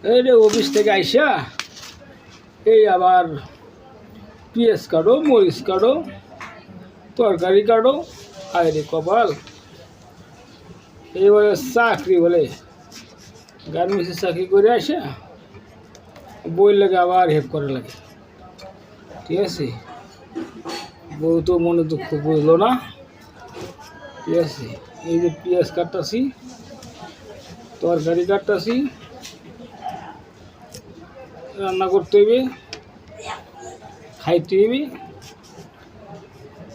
এই রে অফিস থেকে আইসা এই আবার পেঁয়াজ কাটো, মরিচ কাটো, তরকারি কাটো, আয় রে কপাল। এই বলে চাকরি বলে গার্মেন্টসের চাকরি করে আসে বই লাগে আবার হেল্প করা লাগে। ঠিক আছে, বউ তো মনে দুঃখ বুঝলো না। ঠিক আছে, এই যে পেঁয়াজ কাটতাছি, তরকারি কাটতাছি, রান্না করতে হইবে, খাইতে হইবে,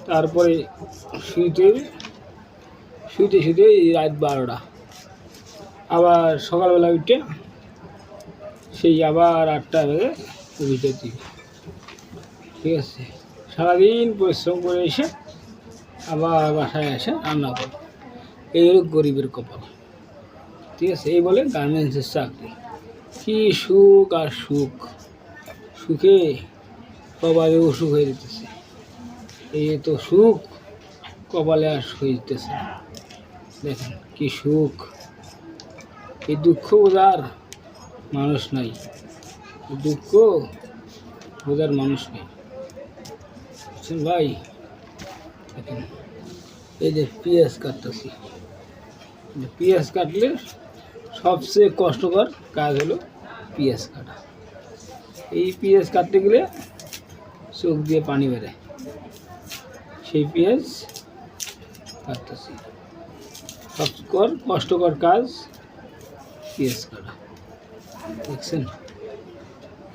তারপরে শুইতে হইবে। শুইতে শুইতে রাত 12টা, আবার সকালবেলা উঠে সেই আবার 8টা বেজে অফিসে দিবে। ঠিক আছে, সারাদিন পরিশ্রম করে এসে আবার বাসায় এসে রান্না করে। এই হলো গরিবের কপাল। ঠিক আছে, এই বলে গার্মেন্টসের চাকরি। কি সুখ আর সুখ, সুখে কপালে অসুখ হয়ে যেতেছে। এই তো সুখ, কপালে আর হয়ে যেতেছে না। দেখেন কি সুখ। এই দুঃখ বোঝার মানুষ নাই, দুঃখ বোঝার মানুষ নেই, বুঝছেন ভাই। দেখেন এই যে পেঁয়াজ কাটতেছি, পেঁয়াজ কাটলে সবচেয়ে কষ্টকর কাজ হলো পেঁয়াজ কাটা। এই পেঁয়াজ কাটতে গেলে চোখ দিয়ে পানি বেরোয়, সেই পেঁয়াজ কাটতেছি। সবচেয়ে কষ্টকর কাজ পেঁয়াজ কাটা। দেখছেন,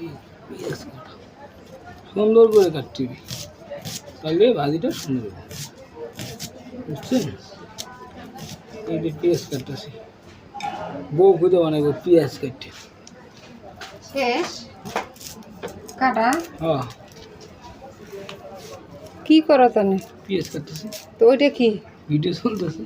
এই পেঁয়াজ কাটা সুন্দর করে কাটতে হবে, তাহলে ভাজিটা সুন্দর হবে। বুঝছেন, এই যে পেঁয়াজ কাটতেছি, বউ খুঁজে বানাবো পেঁয়াজ কাটতে। শেষ কাটা। হ্যাঁ, কি করো তানে? পেঁয়াজ কাটতেছি, তো ওইটা কি? ভিডিও চলতেছে।